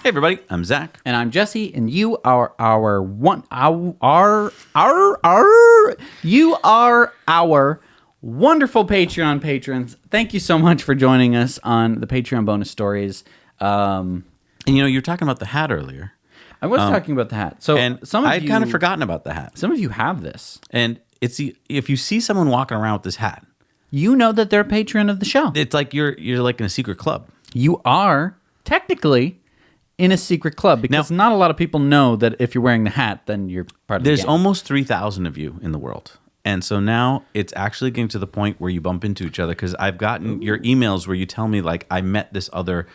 Hey everybody, I'm Zach. And I'm Jesse, and you are our wonderful Patreon patrons. Thank you so much for joining us on the Patreon bonus stories. And you're talking about the hat earlier. I was talking about the hat. So And I'd kind of forgotten about the hat. Some of you have this. And if you see someone walking around with this hat, You know that they're a patron of the show. it's like you're like in a secret club. You are technically in a secret club because not a lot of people know that if you're wearing the hat, then you're part of the There's gang. almost 3,000 of you in the world. And so now it's actually getting to the point where you bump into each other because I've gotten your emails where you tell me, like, I met this other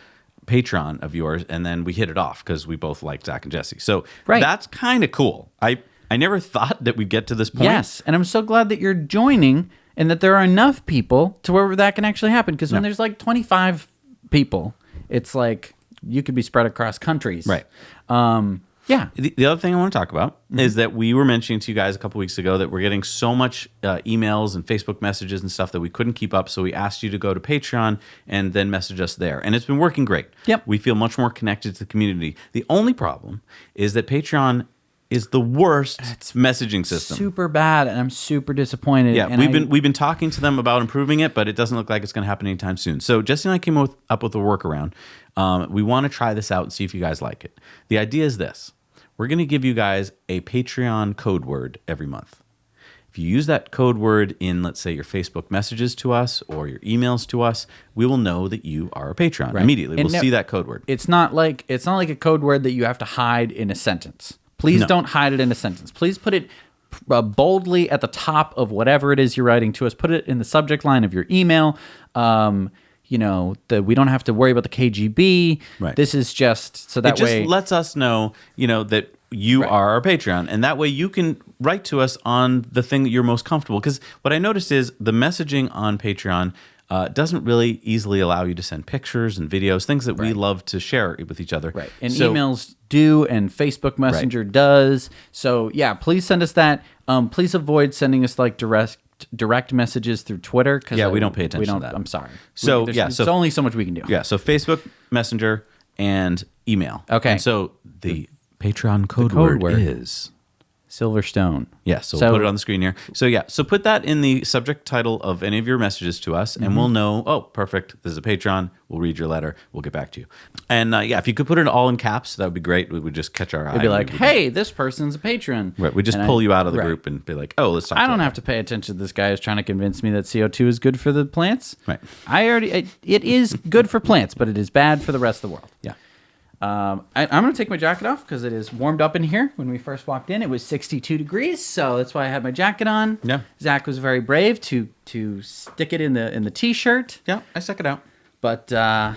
patron of yours and then we hit it off because we both like Zach and Jesse. So that's kind of cool. I never thought that we'd get to this point. Yes, and I'm so glad that you're joining and that there are enough people to where that can actually happen. Because when there's like 25 people, it's like you could be spread across countries. Right. Yeah. The other thing I want to talk about is that we were mentioning to you guys a couple weeks ago that we're getting so much emails and Facebook messages and stuff that we couldn't keep up. So we asked you to go to Patreon and then message us there. And it's been working great. Yep. We feel much more connected to the community. The only problem is that Patreon is the worst messaging system. Super bad, and I'm super disappointed. Yeah, and we've been talking to them about improving it, but it doesn't look like it's going to happen anytime soon. So Jesse and I came up with a workaround. We want to try this out and see if you guys like it. The idea is this. We're going to give you guys a Patreon code word every month. If you use that code word in, let's say, your Facebook messages to us or your emails to us, we will know that you are a Patreon immediately. We'll see that code word. It's not like a code word that you have to hide in a sentence. Please don't hide it in a sentence. Please put it boldly at the top of whatever it is you're writing to us. Put it in the subject line of your email. That we don't have to worry about the KGB. Right. This is just so that it just lets us know, that you are our Patreon, and that way you can write to us on the thing that you're most comfortable. Because what I noticed is the messaging on Patreon doesn't really easily allow you to send pictures and videos, things that we love to share with each other. Right. And emails do, and Facebook Messenger does. So yeah, please send us that. Please avoid sending us like direct messages through Twitter. Yeah, we don't pay attention to that. I'm sorry. So there's only so much we can do. Yeah. So Facebook Messenger and email. Okay. And so the Patreon code word is Silverstone. Yeah, so we'll put it on the screen here. So put that in the subject title of any of your messages to us, and we'll know, oh, perfect, this is a Patreon. We'll read your letter. We'll get back to you. And if you could put it all in caps, that would be great. We would just catch our eye. It'd be like, hey, this person's a patron. Right, we just pull you out of the group and be like, oh, let's talk I don't have to pay attention to this guy who's trying to convince me that CO2 is good for the plants. Right. It is good for plants, but it is bad for the rest of the world. Yeah. I'm going to take my jacket off because it is warmed up in here. When we first walked in, it was 62 degrees, so that's why I had my jacket on. Yeah. Zach was very brave to stick it in the t-shirt. Yeah, I stuck it out. But all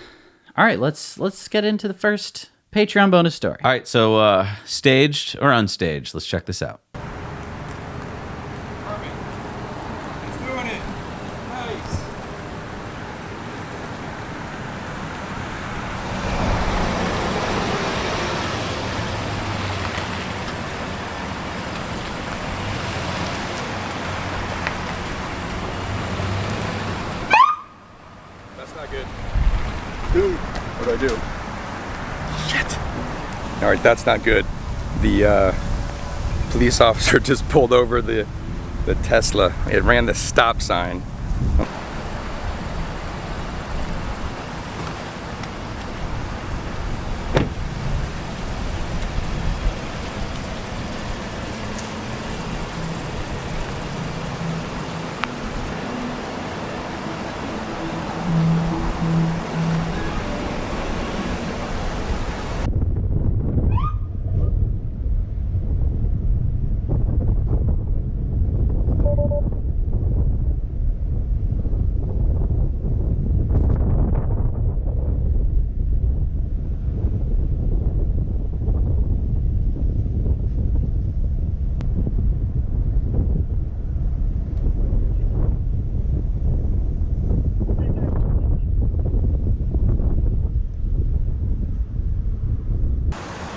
right, let's get into the first Patreon bonus story. All right, so staged or unstaged? Let's check this out. Perfect. He's doing it. Nice. That's not good. Dude, what'd I do? Shit. All right, that's not good. The police officer just pulled over the Tesla. It ran the stop sign.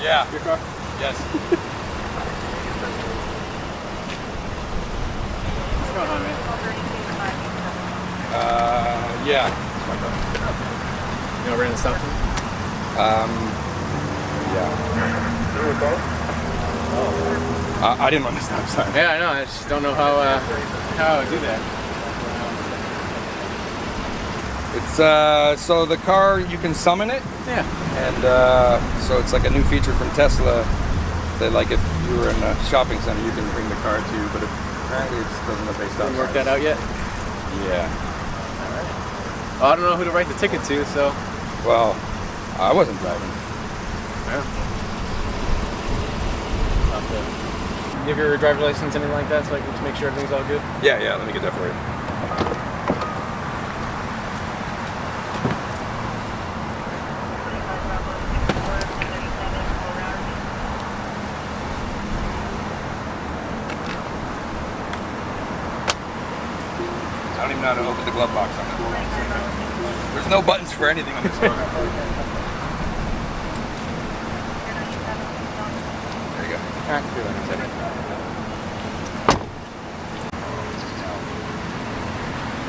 Yeah. Your car? Yes. What's going on, man? Yeah. It's my car. You know, ran the stop sign? Yeah. I didn't run the stop sign. Yeah, I know. I just don't know how I would do that. It's so the car, you can summon it, Yeah. and so it's like a new feature from Tesla that, like, if you were in a shopping center, you can bring the car to you, but apparently it doesn't obey stop Didn't work signs. that out yet. Yeah. Well, I don't know who to write the ticket to, so. Well, I wasn't driving. Yeah. You have your driver's license, anything like that, so I can just make sure everything's all good? Yeah, let me get that for you. I don't even know how to open the glove box on it. There's no buttons for anything on this car. There you go. I can do that in a second.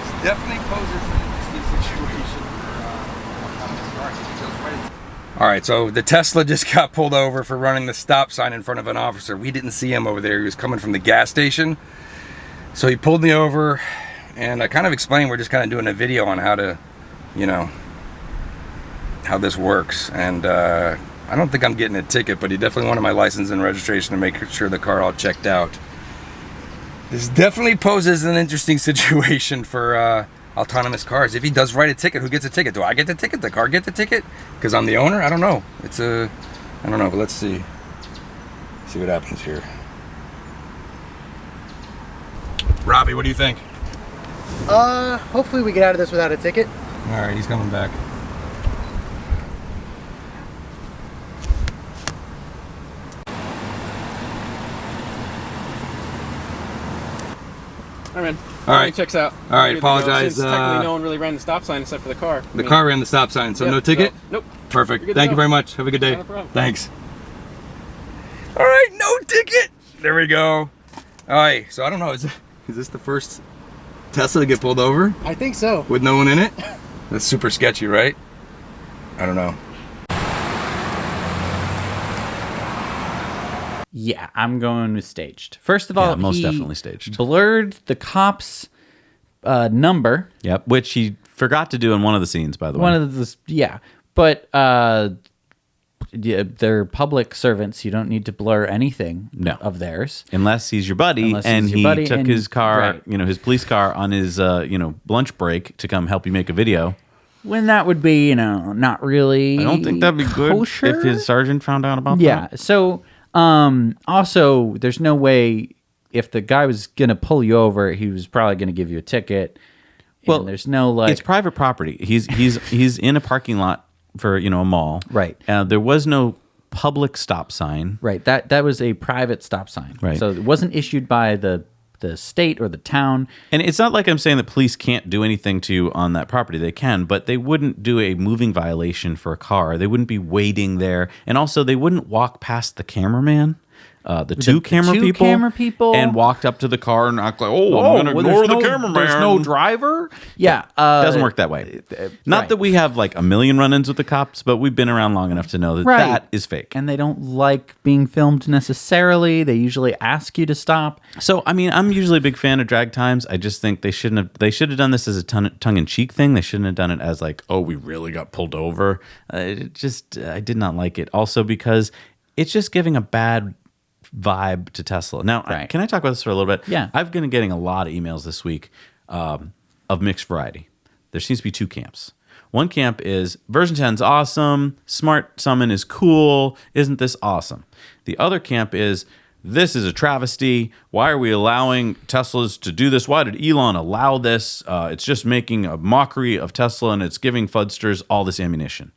This definitely poses an interesting situation. All right, so the Tesla just got pulled over for running the stop sign in front of an officer. We didn't see him over there. He was coming from the gas station. So he pulled me over, and I kind of explained we're just kind of doing a video on how to, you know, how this works. And I don't think I'm getting a ticket, but he definitely wanted my license and registration to make sure the car all checked out. This definitely poses an interesting situation for autonomous cars. If he does write a ticket, who gets a ticket? Do I get the ticket? The car get the ticket? Because I'm the owner? I don't know. I don't know, but let's see. See what happens here. Robbie, what do you think? Hopefully we get out of this without a ticket. All right, he's coming back. All right, man. All right. Checks out. All right, Good to go. apologize, Since technically no one really ran the stop sign except for the car. The car ran the stop sign, so yeah, no ticket? nope. Perfect. You're good to Thank you go. very much. Have a good day. Not a problem. Thanks. All right, no ticket. There we go. All right, so I don't know. Is this the first Tesla to get pulled over I think so. with no one in it? That's super sketchy, right? I don't know. Yeah, I'm going with staged. First of all, Yeah, most he definitely staged. blurred the cop's number. Yep, which he forgot to do in one of the scenes, by the way. One of the but yeah, they're public servants. You don't need to blur anything No. of theirs. Unless he's your buddy, Unless and he's your he buddy took and- his car, right. his police car on his, lunch break to come help you make a video. When that would be, not really. I don't think that'd be good kosher. if his sergeant found out about Yeah. that. So, also, there's no way if the guy was gonna pull you over, he was probably gonna give you a ticket. Well, And there's no like. It's private property. He's in a parking lot for a mall. Right. There was no public stop sign. Right. That was a private stop sign. Right. So it wasn't issued by the state or the town. And it's not like I'm saying that police can't do anything to you on that property. They can, but they wouldn't do a moving violation for a car. They wouldn't be waiting there. And also, they wouldn't walk past the cameraman, the two camera people, and walked up to the car and act like, I'm going to ignore the cameraman. There's no driver. Yeah. It doesn't work that way. Not right. that we have like a million run-ins with the cops, but we've been around long enough to know that Right. that is fake. And they don't like being filmed necessarily. They usually ask you to stop. So, I mean, I'm usually a big fan of drag times. I just think they should have done this as a tongue-in-cheek thing. They shouldn't have done it as like, oh, we really got pulled over. I did not like it. Also because it's just giving a bad vibe to Tesla. Now, Right. can I talk about this for a little bit? Yeah. I've been getting a lot of emails this week of mixed variety. There seems to be two camps. One camp is version 10 is awesome, Smart Summon is cool, isn't this awesome? The other camp is this is a travesty. Why are we allowing Teslas to do this? Why did Elon allow this? It's just making a mockery of Tesla and it's giving fudsters all this ammunition.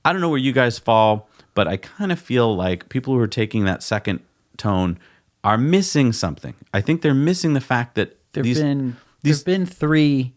I don't know where you guys fall, but I kind of feel like people who are taking that second tone are missing something. I think they're missing the fact that There've been 3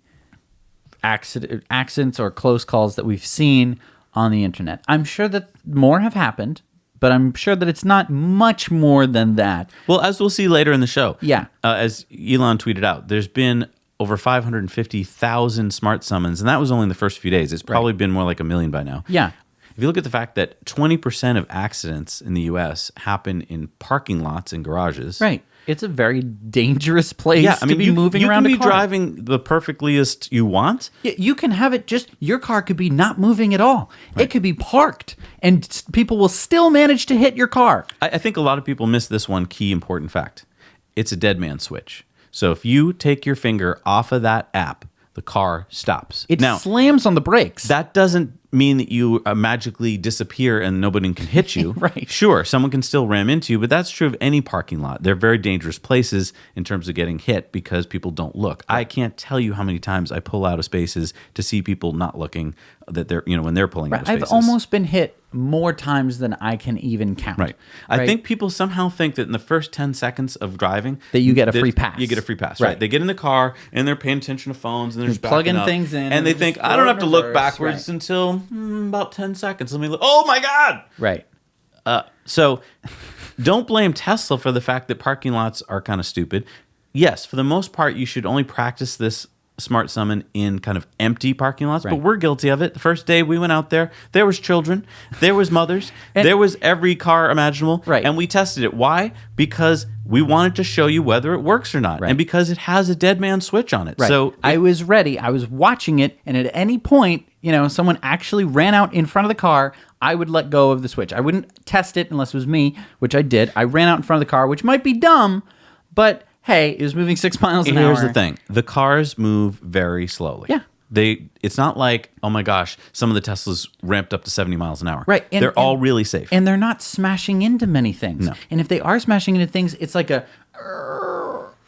accidents or close calls that we've seen on the internet. I'm sure that more have happened, but I'm sure that it's not much more than that. Well, as we'll see later in the show. Yeah. As Elon tweeted out, there's been over 550,000 smart summons, and that was only in the first few days. It's probably been more like 1 million by now. Yeah. If you look at the fact that 20% of accidents in the U.S. happen in parking lots and garages. Right. It's a very dangerous place Yeah, I mean, to be moving you around can a be car. driving the perfectliest you want. Yeah, you can have it just, your car could be not moving at all. It could be parked and people will still manage to hit your car. I think a lot of people miss this one key important fact. It's a dead man switch. So if you take your finger off of that app, the car stops. It Now, slams on the brakes. that doesn't mean that you magically disappear and nobody can hit you. Right. Sure, someone can still ram into you, but that's true of any parking lot. They're very dangerous places in terms of getting hit because people don't look. I can't tell you how many times I pull out of spaces to see people not looking that they're, when they're pulling out of spaces. I've almost been hit more times than I can even count. Right. I think people somehow think that in the first 10 seconds of driving That you get a free pass. You get a free pass, Right. right? They get in the car and they're paying attention to phones and they're just plugging backing up, things in and they and think, just I don't go have to in look reverse, backwards right. until about 10 seconds. Let me look. Oh my God. Right. So don't blame Tesla for the fact that parking lots are kind of stupid. Yes, for the most part, you should only practice this smart summon in kind of empty parking lots, but Right. we're guilty of it. The first day we went out there was children, there was mothers, And- there was every car imaginable, Right. and we tested it. Why? Because we wanted to show you whether it works or not, Right. and because it has a dead man switch on it. Right. So I was ready. I was watching it, and at any point, someone actually ran out in front of the car, I would let go of the switch. I wouldn't test it unless it was me, which I did. I ran out in front of the car, which might be dumb, but hey, it was moving 6 miles an hour. here's the thing: the cars move very slowly. Yeah. It's not like, oh my gosh, some of the Teslas ramped up to 70 miles an hour. Right. They're all really safe. And they're not smashing into many things. No. And if they are smashing into things, it's like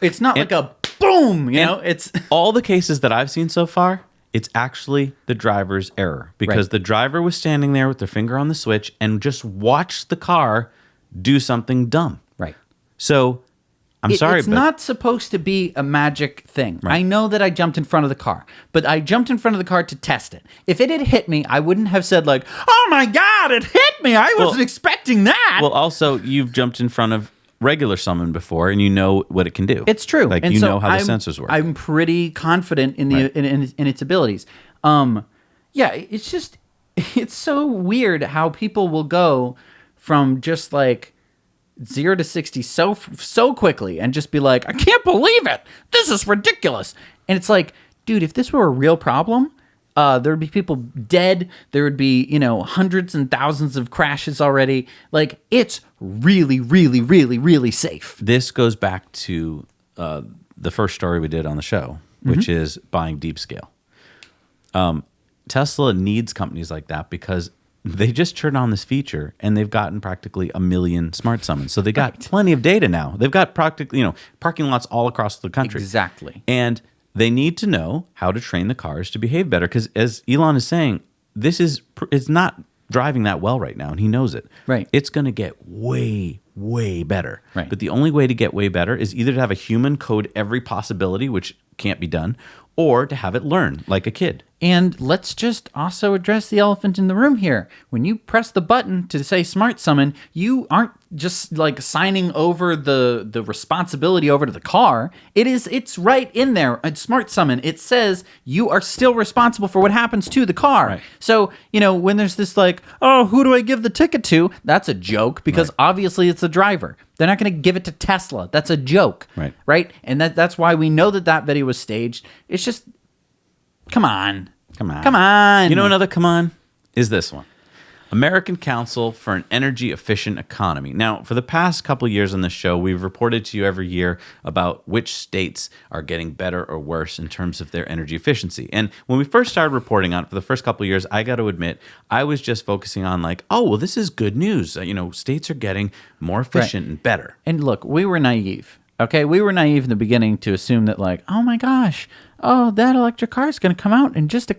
it's not like a boom, it's all the cases that I've seen so far, it's actually the driver's error because Right. the driver was standing there with their finger on the switch and just watched the car do something dumb. right. So I'm sorry, it's but not supposed to be a magic thing. I know that I jumped in front of the car, but I jumped in front of the car to test it. If it had hit me, I wouldn't have said like, "Oh my God, it hit me! I wasn't expecting that." well, also you've jumped in front of regular summon before and you know what it can do. It's true. Like And you so know how the I'm- sensors work. I'm pretty confident in the Right. in its abilities. Yeah, it's just it's so weird how people will go from just like 0 to 60 so quickly and just be like, I can't believe it. This is ridiculous. And it's like, dude, if this were a real problem, there would be people dead. There would be, hundreds and thousands of crashes already. Like, it's really, really, really, really safe. This goes back to the first story we did on the show, which is buying deep scale. Tesla needs companies like that because they just turned on this feature and they've gotten practically 1 million smart summons. So they got plenty of data now. They've got practically, parking lots all across the country. Exactly. And they need to know how to train the cars to behave better because as Elon is saying, it's not driving that well right now and he knows it. Right. It's going to get way, way better. Right. But the only way to get way better is either to have a human code every possibility, which can't be done, or to have it learn like a kid. And let's just also address the elephant in the room here. When you press the button to say smart summon, you aren't just like signing over the responsibility over to the car. It's right in there. A smart summon, it says you are still responsible for what happens to the car. Right. So, when there's this like, oh, who do I give the ticket to? That's a joke because obviously it's the driver. They're not going to give it to Tesla. That's a joke. Right. Right? And that's why we know that video was staged. It's just, come on. Come on. Come on. You know another come on is this one. American Council for an Energy Efficient Economy. Now, for the past couple of years on this show, we've reported to you every year about which states are getting better or worse in terms of their energy efficiency. And when we first started reporting on it for the first couple of years, I got to admit, I was just focusing on like, oh, well, this is good news. States are getting more efficient and better. And look, we were naive. Okay, we were naive in the beginning to assume that like, oh my gosh, that electric car is going to come out in just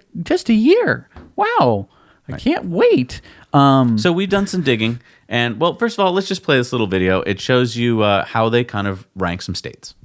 a year. Wow, I can't wait. So we've done some digging. And, well, first of all, let's just play this little video. It shows you how they kind of rank some states.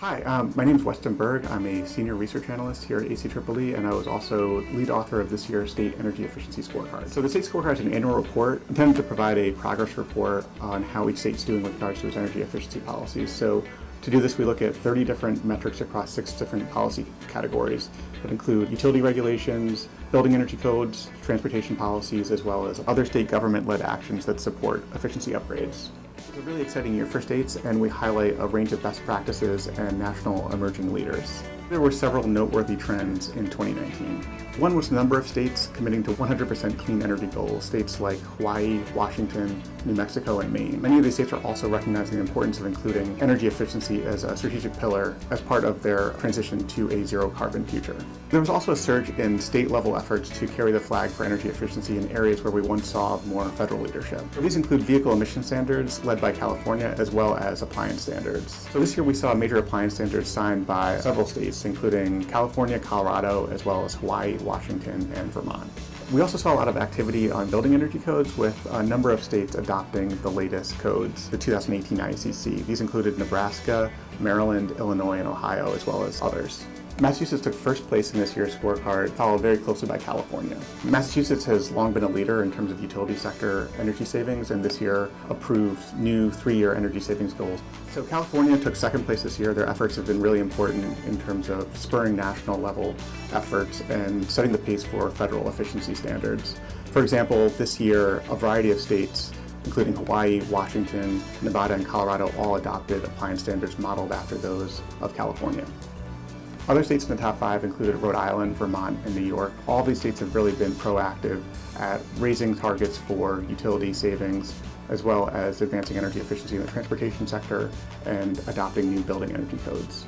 Hi, my name is Weston Berg. I'm a senior research analyst here at ACEEE, and I was also lead author of this year's State Energy Efficiency Scorecard. So the State Scorecard is an annual report intended to provide a progress report on how each state's doing with regards to its energy efficiency policies. So to do this, we look at 30 different metrics across 6 different policy categories that include utility regulations, building energy codes, transportation policies, as well as other state government-led actions that support efficiency upgrades. It's a really exciting year for states, and we highlight a range of best practices and national emerging leaders. There were several noteworthy trends in 2019. One was the number of states committing to 100% clean energy goals, states like Hawaii, Washington, New Mexico, and Maine. Many of these states are also recognizing the importance of including energy efficiency as a strategic pillar as part of their transition to a zero carbon future. There was also a surge in state-level efforts to carry the flag for energy efficiency in areas where we once saw more federal leadership. These include vehicle emission standards led by California, as well as appliance standards. So this year we saw major appliance standards signed by several states, including California, Colorado, as well as Hawaii, Washington, and Vermont. We also saw a lot of activity on building energy codes, with a number of states adopting the latest codes, the 2018 ICC. These included Nebraska, Maryland, Illinois, and Ohio, as well as others. Massachusetts took first place in this year's scorecard, followed very closely by California. Massachusetts has long been a leader in terms of utility sector energy savings, and this year approved new 3-year energy savings goals. So California took second place this year. Their efforts have been really important in terms of spurring national level efforts and setting the pace for federal efficiency standards. For example, this year, a variety of states, including Hawaii, Washington, Nevada, and Colorado, all adopted appliance standards modeled after those of California. Other states in the top 5 included Rhode Island, Vermont, and New York. All of these states have really been proactive at raising targets for utility savings, as well as advancing energy efficiency in the transportation sector and adopting new building energy codes.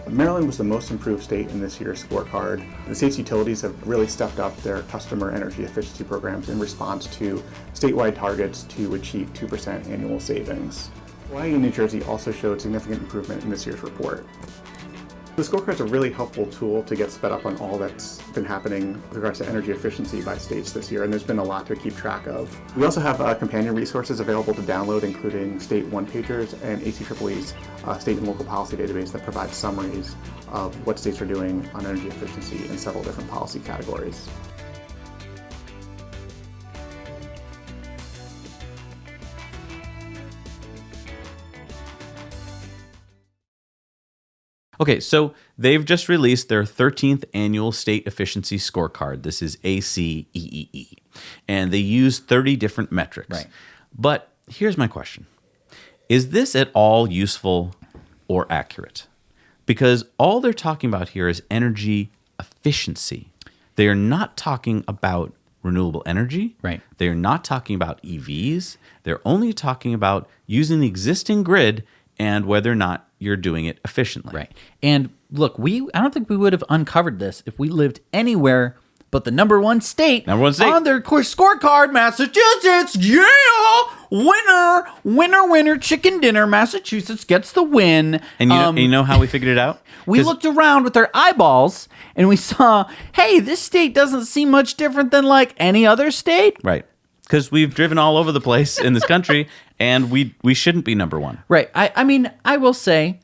Maryland was the most improved state in this year's scorecard. The state's utilities have really stepped up their customer energy efficiency programs in response to statewide targets to achieve 2% annual savings. Hawaii and New Jersey also showed significant improvement in this year's report. The scorecard is a really helpful tool to get sped up on all that's been happening with regards to energy efficiency by states this year, and there's been a lot to keep track of. We also have companion resources available to download, including state one-pagers and ACEEE's state and local policy database that provides summaries of what states are doing on energy efficiency in several different policy categories. Okay, so they've just released their 13th annual state efficiency scorecard. This is ACEEE. And they use 30 different metrics. Right. But here's my question. Is this at all useful or accurate? Because all they're talking about here is energy efficiency. They are not talking about renewable energy. Right. They are not talking about EVs. They're only talking about using the existing grid and whether or not you're doing it efficiently. Right. And look, I don't think we would have uncovered this if we lived anywhere but the number one state on their scorecard, Massachusetts. Yeah! Winner, chicken dinner. Massachusetts gets the win. And you know how we figured it out? We looked around with our eyeballs and we saw, hey, this state doesn't seem much different than like any other state. Right. Because we've driven all over the place in this country, and we shouldn't be number one. Right. I mean, I will say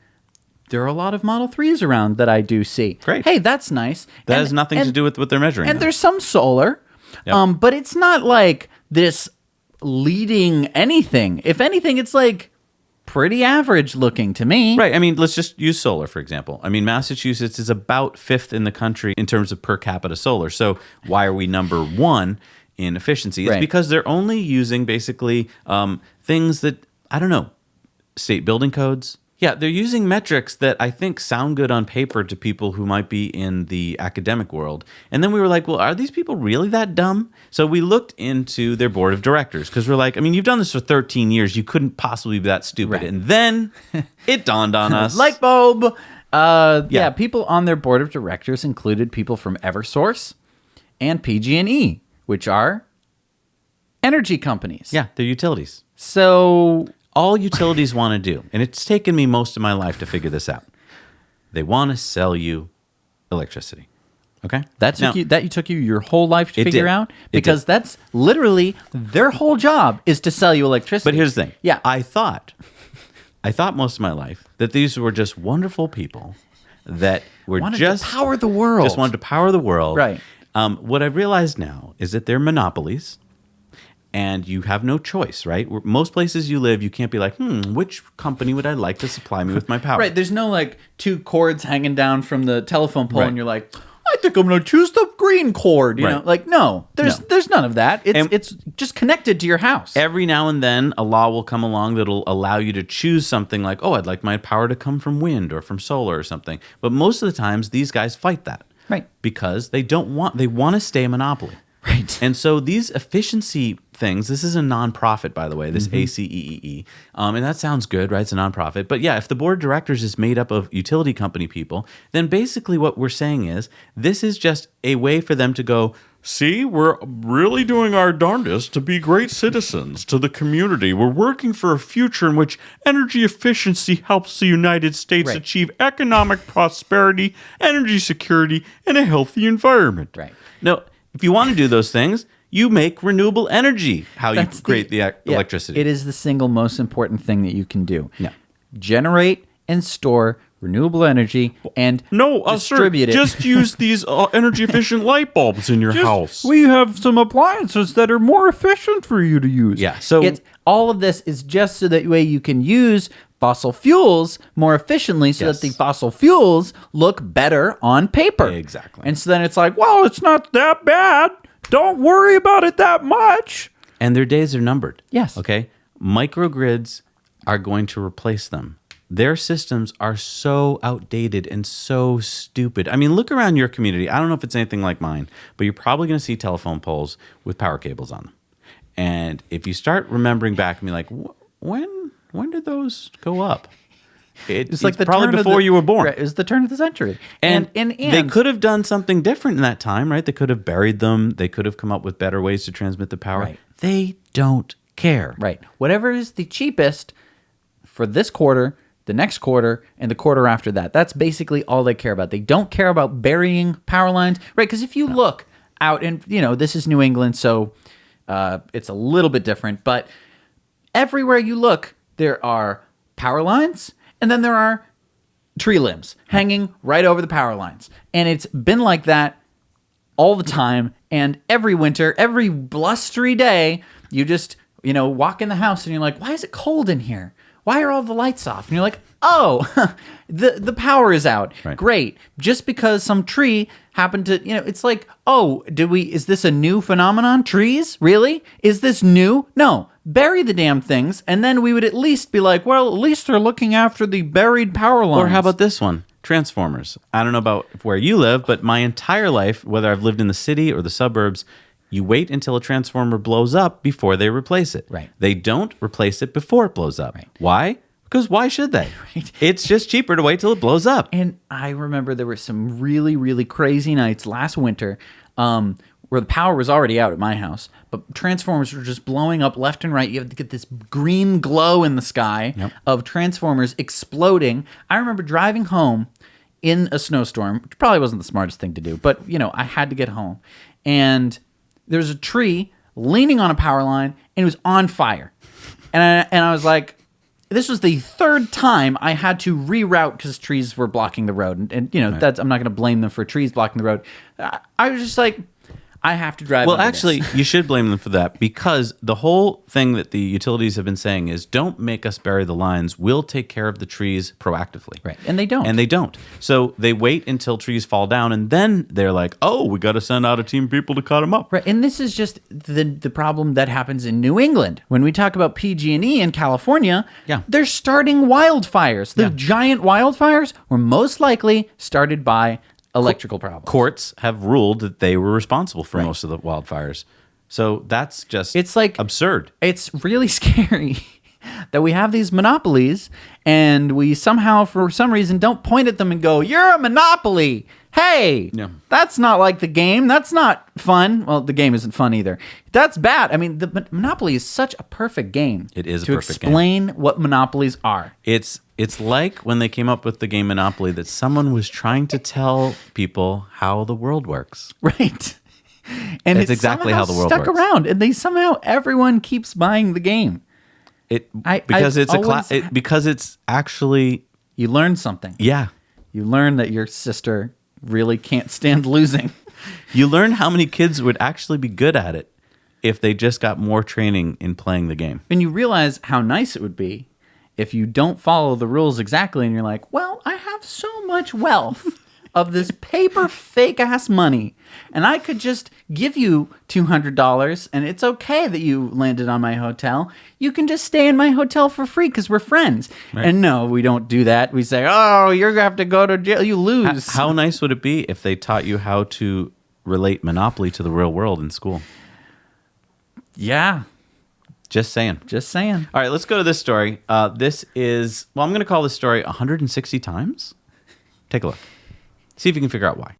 there are a lot of Model 3s around that I do see. Great. Hey, that's nice. That has nothing to do with what they're measuring. And there's some solar, Yep. but it's not like this leading anything. If anything, it's like pretty average looking to me. Right. I mean, let's just use solar, for example. I mean, Massachusetts is about 5th in the country in terms of per capita solar. So why are we number 1 in efficiency? It's Right. because they're only using basically things that, I don't know, state building codes. Yeah, they're using metrics that I think sound good on paper to people who might be in the academic world. And then we were like, well, are these people really that dumb? So we looked into their board of directors because we're like, I mean, you've done this for 13 years. You couldn't possibly be that stupid. Right. And then it dawned on us. Light bulb. Yeah, people on their board of directors included people from Eversource and PG&E, which are energy companies. Yeah, they're utilities. So All utilities want to do, and it's taken me most of my life to figure this out, they want to sell you electricity. Okay? that took you your whole life to It figure did. out? It Because did. that's literally their whole job is to sell you electricity. But here's the thing. Yeah. I thought I thought most of my life that these were just wonderful people that were Wanted just to power the world. Just wanted to power the world. Right. What I've realized now is that they're monopolies, and you have no choice, right? Most places you live, you can't be like, which company would I like to supply me with my power? Right. There's no like two cords hanging down from the telephone pole, Right. and you're like, I think I'm going to choose the green cord. You know, Right. like no, there's none of that. And- It's just connected to your house. Every now and then, a law will come along that'll allow you to choose something like, oh, I'd like my power to come from wind or from solar or something. But most of the times, these guys fight that. Right. Because they want to stay a monopoly. Right. And so these efficiency things, this is a nonprofit, by the way, this ACEEE. And that sounds good, right? It's a nonprofit. But yeah, if the board of directors is made up of utility company people, then basically what we're saying is this is just a way for them to go, see, we're really doing our darndest to be great citizens to the community. We're working for a future in which energy efficiency helps the United States Right. achieve economic prosperity, energy security, and a healthy environment. Right. Now, if you want to do those things, you make renewable energy how you create the Yeah, electricity. It is the single most important thing that you can do. Yeah. Generate and store renewable energy and distribute it. just use these energy efficient light bulbs in your house. We have some appliances that are more efficient for you to use. Yeah, so- all of this is just so that way you can use fossil fuels more efficiently so Yes. that the fossil fuels look better on paper. Exactly. And so then it's like, well, it's not that bad. Don't worry about it that much. And their days are numbered. Yes. Okay. Microgrids are going to replace them. Their systems are so outdated and so stupid. I mean, look around your community. I don't know if it's anything like mine, but you're probably going to see telephone poles with power cables on them. And if you start remembering back and be like, when did those go up? It's like the probably turn of before the- you were born. Right, it was the turn of the century. And they could have done something different in that time, right? They could have buried them. They could have come up with better ways to transmit the power. Right. They don't care. Right. Whatever is the cheapest for this quarter, the next quarter, and the quarter after that. That's basically all they care about. They don't care about burying power lines, right? Because if you look out, and this is New England, so it's a little bit different, but everywhere you look, there are power lines, and then there are tree limbs hanging right over the power lines. And it's been like that all the time, and every winter, every blustery day, you just, walk in the house and you're like, why is it cold in here? Why are all the lights off? And you're like, oh, the power is out. Right. Great. Just because some tree happened to, it's like, oh, is this a new phenomenon? Trees? Really? Is this new? No. Bury the damn things, and then we would at least be like, well, at least they're looking after the buried power lines. Or how about this one? Transformers. I don't know about where you live, but my entire life, whether I've lived in the city or the suburbs, you wait until a transformer blows up before they replace it. Right. They don't replace it before it blows up. Right. Why? Because why should they? Right. It's just cheaper to wait till it blows up. And I remember there were some really, really crazy nights last winter where the power was already out at my house, but transformers were just blowing up left and right. You have to get this green glow in the sky of transformers exploding. I remember driving home in a snowstorm, which probably wasn't the smartest thing to do, but, I had to get home. And there was a tree leaning on a power line, and it was on fire. And I was like, this was the third time I had to reroute because trees were blocking the road. And that's, I'm not going to blame them for trees blocking the road. I was just like, I have to drive. Well, under actually, this. you should blame them for that because the whole thing that the utilities have been saying is don't make us bury the lines. We'll take care of the trees proactively. Right. And they don't. And they don't. So they wait until trees fall down and then they're like, oh, we got to send out a team of people to cut them up. Right, and this is just the problem that happens in New England. When we talk about PG&E in California, they're starting wildfires. The giant wildfires were most likely started by electrical problems. Courts have ruled that they were responsible for most of the wildfires. So that's just It's like absurd. It's really scary that we have these monopolies and we somehow, for some reason, don't point at them and go, you're a monopoly. Hey, that's not like the game. That's not fun. Well, the game isn't fun either. That's bad. I mean, the Monopoly is such a perfect game. It is a to perfect game. explain what monopolies are. It's like when they came up with the game Monopoly that someone was trying to tell people how the world works. Right. And That's it's exactly somehow how the world stuck works. around, and everyone keeps buying the game. Because I've always because it's actually You learn something. yeah. You learn that your sister really can't stand losing. You learn how many kids would actually be good at it if they just got more training in playing the game. And you realize how nice it would be if you don't follow the rules exactly and you're like, well, I have so much wealth of this paper fake ass money, and I could just give you $200 and it's okay that you landed on my hotel. You can just stay in my hotel for free because we're friends. Right. And no, we don't do that. We say, oh, you're going to have to go to jail. You lose. How nice would it be if they taught you how to relate Monopoly to the real world in school? Yeah, Just saying. just saying. All right, let's go to this story. This is, well, I'm going to call this story 160 times. Take a look. See if you can figure out why.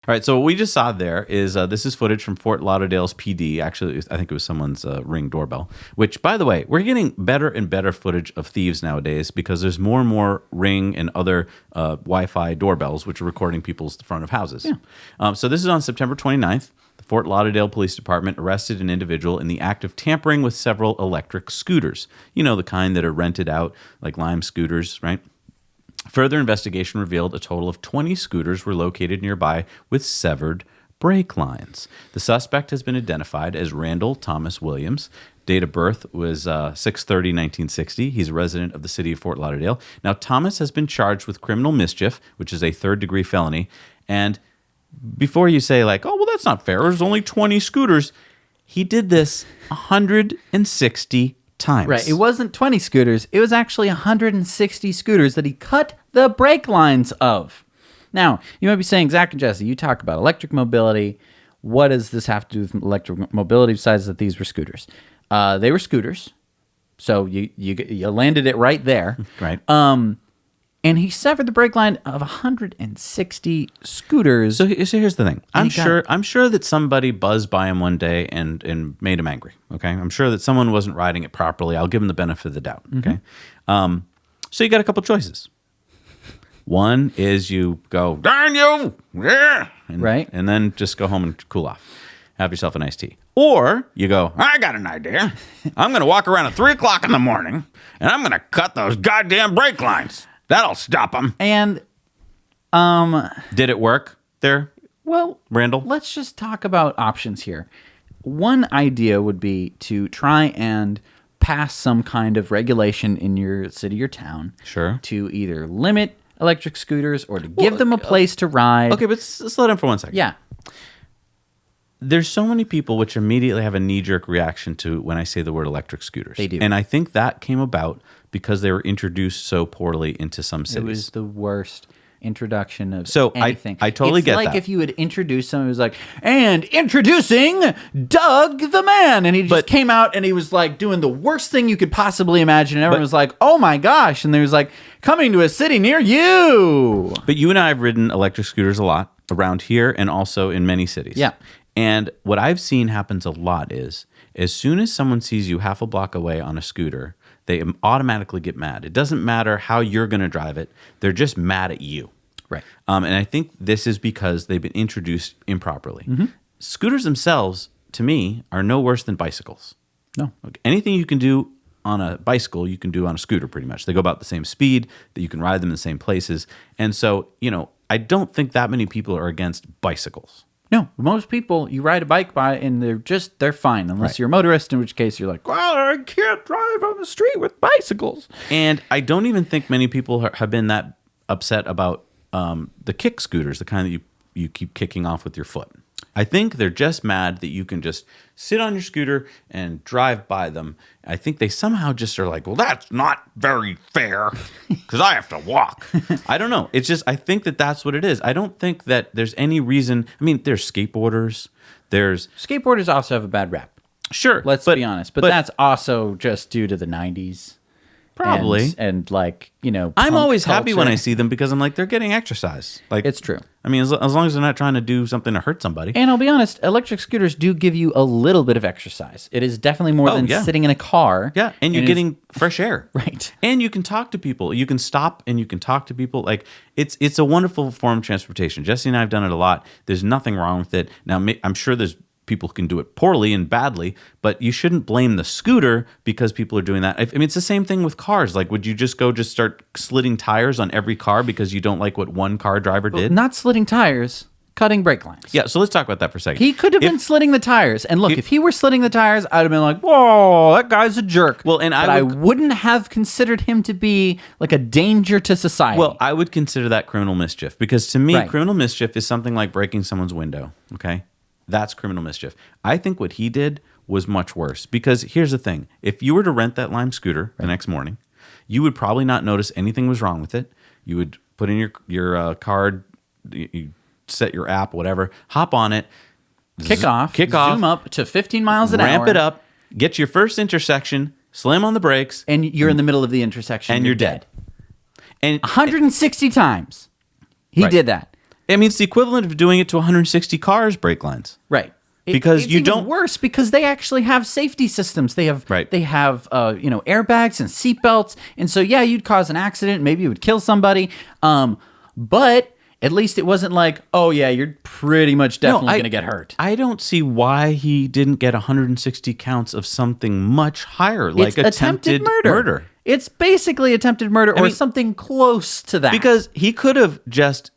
All right, so what we just saw there is this is footage from Fort Lauderdale's PD. Actually, I think it was someone's Ring doorbell, which, by the way, we're getting better and better footage of thieves nowadays because there's more and more Ring and other Wi-Fi doorbells, which are recording people's front of houses. Yeah. So this is on September 29th. The Fort Lauderdale Police Department arrested an individual in the act of tampering with several electric scooters. You know, the kind that are rented out, like Lime scooters, right? Further investigation revealed a total of 20 scooters were located nearby with severed brake lines. The suspect has been identified as Randall Thomas Williams. Date of birth was 6/30/1960. He's a resident of the city of Fort Lauderdale. Now, Thomas has been charged with criminal mischief, which is a third-degree felony. And before you say, like, oh, well, that's not fair, there's only 20 scooters, he did this 160 times. Right. It wasn't 20 scooters. It was actually 160 scooters that he cut the brake lines of. Now, you might be saying, Zach and Jesse, you talk about electric mobility. What does this have to do with electric mobility besides that these were scooters? They were scooters. So you landed it right there. Right. And he severed the brake line of 160 scooters. So here's the thing. I'm he sure that somebody buzzed by him one day and made him angry. Okay. I'm sure that someone wasn't riding it properly. I'll give him the benefit of the doubt. Okay. So you got a couple choices. One is you go, darn you, yeah, Right. and then just go home and cool off. Have yourself a nice tea. Or you go, I got an idea. I'm going to walk around at 3 o'clock in the morning and I'm going to cut those goddamn brake lines. That'll stop them. And, Did it work there, well, Randall? let's just talk about options here. One idea would be to try and pass some kind of regulation in your city or town. Sure. To either limit electric scooters or to give them a place to ride. Okay, but slow down for 1 second. Yeah. There's so many people which immediately have a knee-jerk reaction to when I say the word electric scooters. They do. And I think that came about because they were introduced so poorly into some cities. It was the worst introduction of So anything. I totally get It's like that. if you had introduced someone who was like, and introducing Doug the Man. And he just came out and he was like doing the worst thing you could possibly imagine. And everyone was like, oh my gosh. And there was like, coming to a city near you. But you and I have ridden electric scooters a lot around here and also in many cities. Yeah. And what I've seen happens a lot is as soon as someone sees you half a block away on a scooter, they automatically get mad. It doesn't matter how you're going to drive it. They're just mad at you. Right. And I think this is because they've been introduced improperly. Scooters themselves, to me, are no worse than bicycles. No. Anything you can do on a bicycle, you can do on a scooter pretty much. They go about the same speed, that you can ride them in the same places. And so, I don't think that many people are against bicycles. No, most people you ride a bike by and they're fine unless you're a motorist, in which case you're like, well, I can't drive on the street with bicycles. And I don't even think many people have been that upset about the kick scooters, the kind that you keep kicking off with your foot. I think they're just mad that you can just sit on your scooter and drive by them. I think they somehow just are like, well, that's not very fair because I have to walk. I don't know. It's just, I think that's what it is. I don't think that there's any reason. I mean, there's skateboarders. Skateboarders also have a bad rap. Sure. Let's be honest. But that's also just due to the 90s. Probably. And like, I'm punk always happy when culture. I see them because I'm like, they're getting exercise. Like, It's true. I mean, as long as they're not trying to do something to hurt somebody. And I'll be honest, electric scooters do give you a little bit of exercise. It is definitely more than sitting in a car. Yeah, and you're getting fresh air. Right. And you can talk to people. You can stop and you can talk to people. Like, it's a wonderful form of transportation. Jesse and I have done it a lot. There's nothing wrong with it. Now, I'm sure there's people who can do it poorly and badly, but you shouldn't blame the scooter because people are doing that. I mean, it's the same thing with cars. Like, would you just start slitting tires on every car because you don't like what one car driver did? Not slitting tires, cutting brake lines. Yeah, so let's talk about that for a second. He could have been slitting the tires. And look, if he were slitting the tires, I'd have been like, whoa, that guy's a jerk. Well, and I wouldn't have considered him to be like a danger to society. Well, I would consider that criminal mischief because to me, Right. criminal mischief is something like breaking someone's window, okay? That's criminal mischief. I think what he did was much worse because here's the thing. If you were to rent that Lime scooter the next morning, you would probably not notice anything was wrong with it. You would put in your card, you set your app, whatever, hop on it, kick off, zoom up to 15 miles an hour. ramp it up, get to your first intersection, slam on the brakes, And you're in the middle of the intersection. and you're dead. And 160 times. He Right. did that. I mean, it's the equivalent of doing it to 160 cars brake lines. Right. Because it's you even don't- worse because they actually have safety systems. They have Right. they have airbags and seatbelts. And so yeah, you'd cause an accident, maybe you would kill somebody. But at least it wasn't like, oh yeah, you're pretty much definitely going to get hurt. I don't see why he didn't get 160 counts of something much higher, like It's attempted murder. It's basically attempted murder or mean, something close to that. Because he could have just,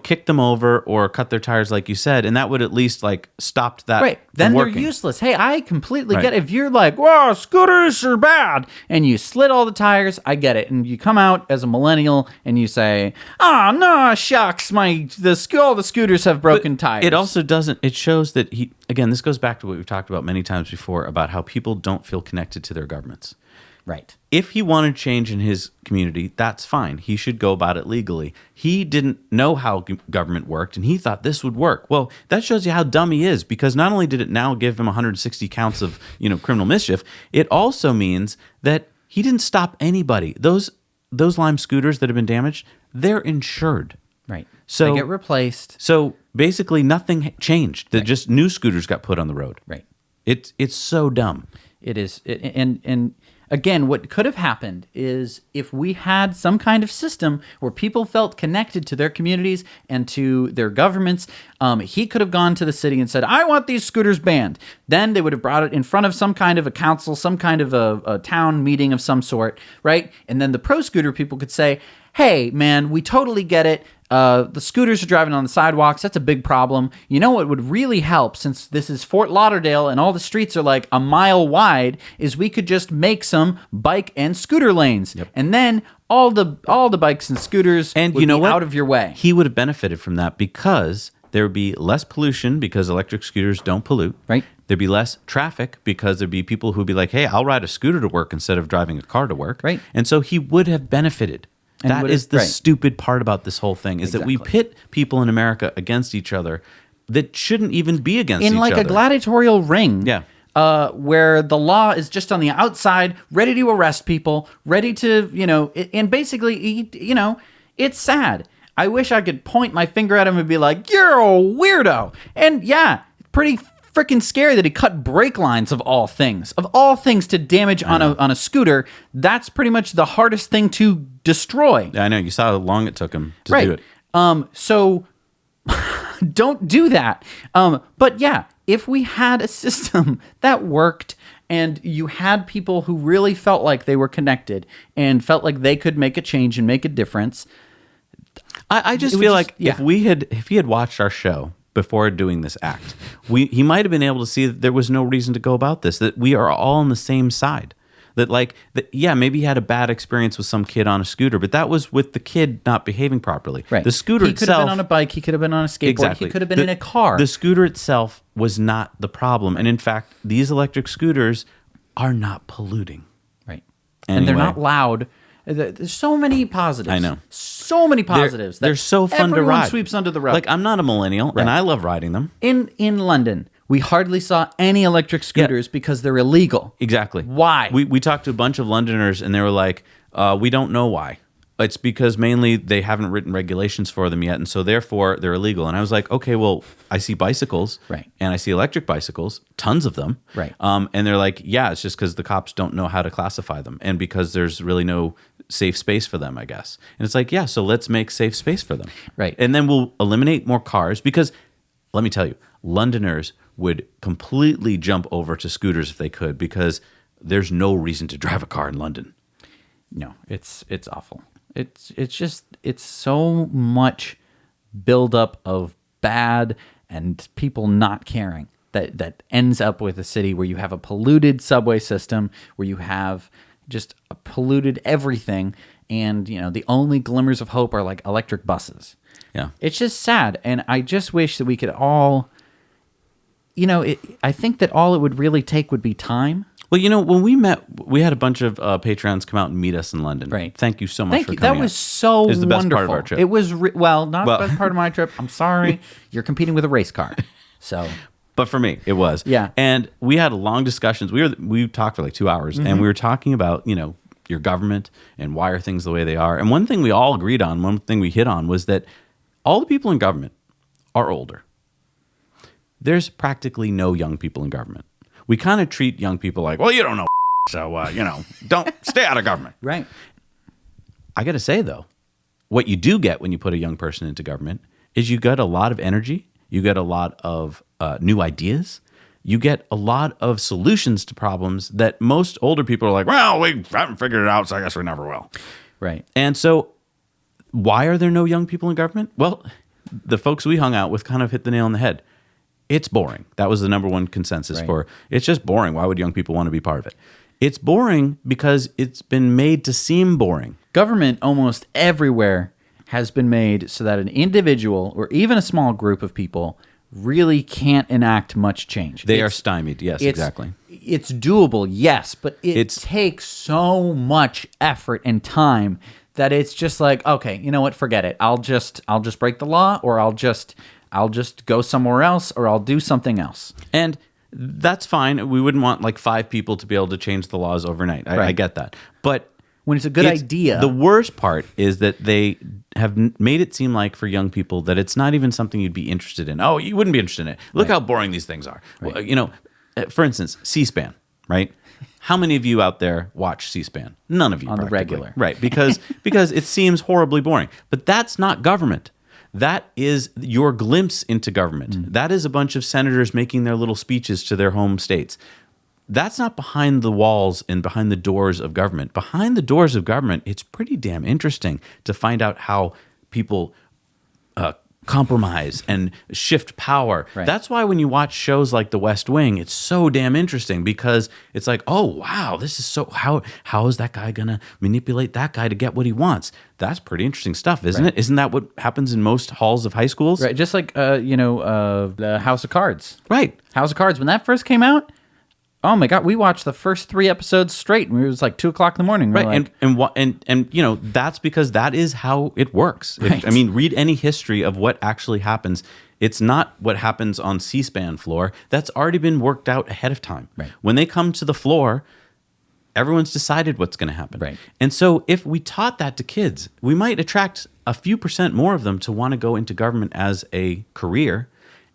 kicked them over or cut their tires, like you said, and that would at least like stopped that. Right. from Then they're working. useless. Hey, I completely Right. get it. If you're like, whoa, scooters are bad, and you slit all the tires, I get it. And you come out as a millennial and you say, oh, no, shucks, all the scooters have broken tires. It also doesn't. It shows that this goes back to what we've talked about many times before about how people don't feel connected to their governments. Right. If he wanted change in his community, that's fine. He should go about it legally. He didn't know how government worked, and he thought this would work. Well, that shows you how dumb he is, because not only did it now give him 160 counts of criminal mischief, it also means that he didn't stop anybody. Those Lime scooters that have been damaged, they're insured. Right. So they get replaced. So basically, nothing changed. Just new scooters got put on the road. Right. It's so dumb. It is. And again, what could have happened is if we had some kind of system where people felt connected to their communities and to their governments, he could have gone to the city and said, I want these scooters banned. Then they would have brought it in front of some kind of a council, some kind of a town meeting of some sort, right? And then the pro-scooter people could say, hey, man, we totally get it. The scooters are driving on the sidewalks. That's a big problem. You know what would really help, since this is Fort Lauderdale and all the streets are like a mile wide, is we could just make some bike and scooter lanes. Yep. And then all the bikes and scooters And would you know be what? out of your way. He would have benefited from that because there would be less pollution because electric scooters don't pollute. Right. There'd be less traffic because there'd be people who'd be like, hey, I'll ride a scooter to work instead of driving a car to work. Right. And so he would have benefited. And That would have- is the right. stupid part about this whole thing, is that we Exactly. pit people in America against each other that shouldn't even be against each In like other. a gladiatorial ring. Yeah. Where the law is just on the outside, ready to arrest people, ready to, and basically, it's sad. I wish I could point my finger at him and be like, you're a weirdo. And yeah, pretty freaking scary that he cut brake lines of all things to damage on a scooter. That's pretty much the hardest thing to destroy. I know. You saw how long it took him to do it. So don't do that. But yeah, if we had a system that worked and you had people who really felt like they were connected and felt like they could make a change and make a difference, I just It would feel just- like yeah. if he had watched our show before doing this act, he might have been able to see that there was no reason to go about this, that we are all on the same side. Yeah, maybe he had a bad experience with some kid on a scooter, but that was with the kid not behaving properly. Right. The scooter He could have itself, been on a bike. He could have been on a skateboard. exactly. He could have been in a car. The scooter itself was not the problem, and in fact, these electric scooters are not polluting. Right. And they're Anyway. not loud. There's so many positives. I know. So many positives. They're so fun to everyone ride. sweeps under the rug. Like, I'm not a millennial, and I love riding them. in London, we hardly saw any electric scooters because they're illegal. Exactly. Why? We talked to a bunch of Londoners, and they were like, we don't know why. It's because mainly they haven't written regulations for them yet, and so therefore they're illegal. And I was like, okay, well, I see bicycles, Right. and I see electric bicycles, tons of them, Right. And they're like, yeah, it's just because the cops don't know how to classify them, and because there's really no safe space for them, I guess. And it's like, yeah, so let's make safe space for them, Right. And then we'll eliminate more cars because, let me tell you, Londoners would completely jump over to scooters if they could because there's no reason to drive a car in London. No, it's awful. It's so much buildup of bad and people not caring that ends up with a city where you have a polluted subway system, where you have just a polluted everything, and the only glimmers of hope are like electric buses. Yeah. It's just sad, and I just wish that we could all, I think that all it would really take would be time. Well, when we met, we had a bunch of Patreons come out and meet us in London. Right. Thank you so much Thank for you. coming That was out. so It was the best wonderful. part of our trip. It was not Well- the best part of my trip. I'm sorry. You're competing with a race car. So But for me, it was. Yeah. And we had long discussions. We talked for like 2 hours, and we were talking about, your government and why are things the way they are. And one thing we all agreed on, one thing we hit on was that all the people in government are older. There's practically no young people in government. We kind of treat young people like, well, you don't know, so, don't stay out of government. right. I got to say, though, what you do get when you put a young person into government is you get a lot of energy. You get a lot of new ideas. You get a lot of solutions to problems that most older people are like, well, we haven't figured it out, so I guess we never will. Right. And so why are there no young people in government? Well, the folks we hung out with kind of hit the nail on the head. It's boring. That was the number one consensus Right. for it's just boring. Why would young people want to be part of it? It's boring because it's been made to seem boring. Government almost everywhere has been made so that an individual or even a small group of people really can't enact much change. They are stymied. Yes, It's- exactly. It's doable, yes, but it It's- takes so much effort and time that it's just like, okay, you know what? Forget it. I'll just break the law, or I'll just go somewhere else, or I'll do something else. And that's fine. We wouldn't want like 5 people to be able to change the laws overnight. I Right. get that. But When it's a good idea. The worst part is that they have made it seem like for young people that it's not even something you'd be interested in. Oh, you wouldn't be interested in it. Look how boring these things are. Well, for instance, C-SPAN, right? How many of you out there watch C-SPAN? None of you On the practically. regular. Right, because it seems horribly boring. But that's not government. That is your glimpse into government. That is a bunch of senators making their little speeches to their home states. That's not behind the walls and behind the doors of government. Behind the doors of government, it's pretty damn interesting to find out how people compromise and shift power. Right. That's why when you watch shows like The West Wing, it's so damn interesting because it's like, oh wow, this is so how is that guy gonna manipulate that guy to get what he wants? That's pretty interesting stuff, isn't it? Isn't that what happens in most halls of high schools? Right, just like the House of Cards. Right. House of Cards, when that first came out, oh my God, we watched the first 3 episodes straight, and it was like 2:00 in the morning. We're Right, like, and that's because that is how it works. Right. I mean, read any history of what actually happens. It's not what happens on C-SPAN floor. That's already been worked out ahead of time. Right. When they come to the floor, everyone's decided what's going to happen. Right. And so if we taught that to kids, we might attract a few percent more of them to want to go into government as a career,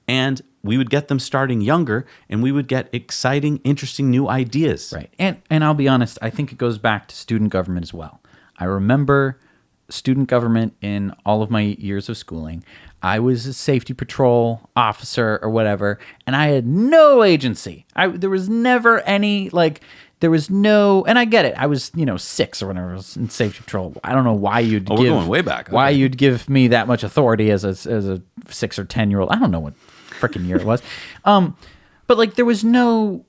and we would get them starting younger, and we would get exciting, interesting new ideas. Right. And I'll be honest, I think it goes back to student government as well. I remember student government in all of my years of schooling. I was a safety patrol officer or whatever, and I had no agency. There was never any, like, there was no, and I get it. I was, 6 or whenever I was in safety patrol. I don't know why you'd Oh, we're going way back. Why Okay. you'd give me that much authority as a 6 or 10-year-old. I don't know what freaking year it was. But like there was no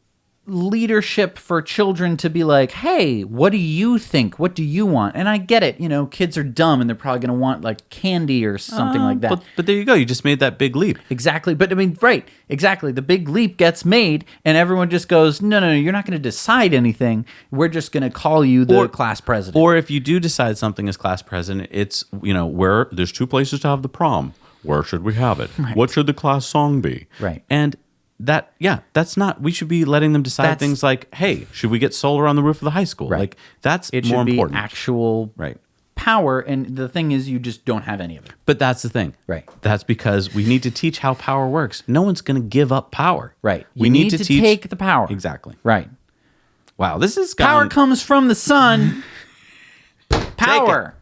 leadership for children to be like, hey, what do you think? What do you want? And I get it. Kids are dumb and they're probably going to want like candy or something like that. But there you go. You just made that big leap. Exactly. But I mean, right. Exactly. The big leap gets made and everyone just goes, no, you're not going to decide anything. We're just going to call you the class president. Or if you do decide something as class president, it's, where there's 2 places to have the prom. Where should we have it? Right. What should the class song be? Right. And that's not, we should be letting them decide things like, hey, should we get solar on the roof of the high school? Right. Like that's it more should be important. actual Right. power. And the thing is, you just don't have any of it. But that's the thing. Right. That's because we need to teach how power works. No one's going to give up power. Right. We You need need to to teach take the power. Exactly. Right. Wow, this is Power comes from the sun. Power.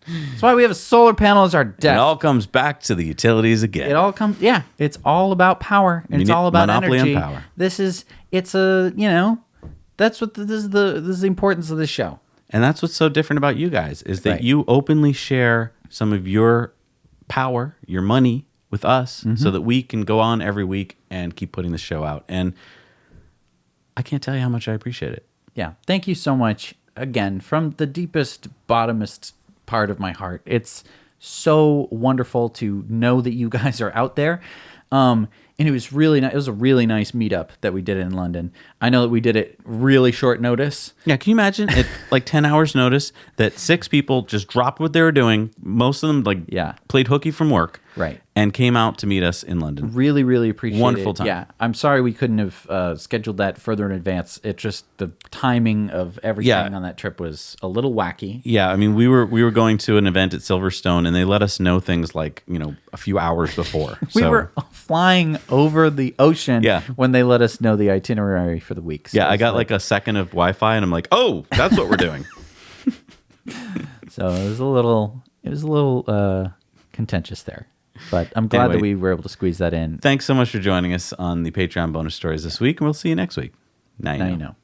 That's why we have a solar panel as our It desk. all comes back to the utilities again. It all comes, yeah. It's all about power, and it's need all about monopoly on energy. power. It's that's what this is the importance of this show. And that's what's so different about you guys is that Right. you openly share some of your power, your money with us Mm-hmm. so that we can go on every week and keep putting the show out. And I can't tell you how much I appreciate it. Yeah. Thank you so much again from the deepest, bottomest part of my heart. It's so wonderful to know that you guys are out there. And it was really it was a really nice meetup that we did in London. I know that we did it really short notice. Yeah, can you imagine at like 10 hours notice that 6 people just dropped what they were doing, most of them played hooky from work, Right. and came out to meet us in London. Really, really appreciate Wonderful it. time. Yeah, I'm sorry we couldn't have scheduled that further in advance. It just the timing of everything Yeah. on that trip was a little wacky. Yeah, I mean, we were going to an event at Silverstone, and they let us know things like a few hours before. We So, were flying over the ocean Yeah. when they let us know the itinerary for the week. So yeah, I it's got like a second of Wi-Fi, and I'm like, oh, that's what we're doing. so it was a little contentious there, but I'm glad that Anyway. we were able to squeeze that in. Thanks so much for joining us on the Patreon bonus stories this week, and we'll see you next week. Now you know.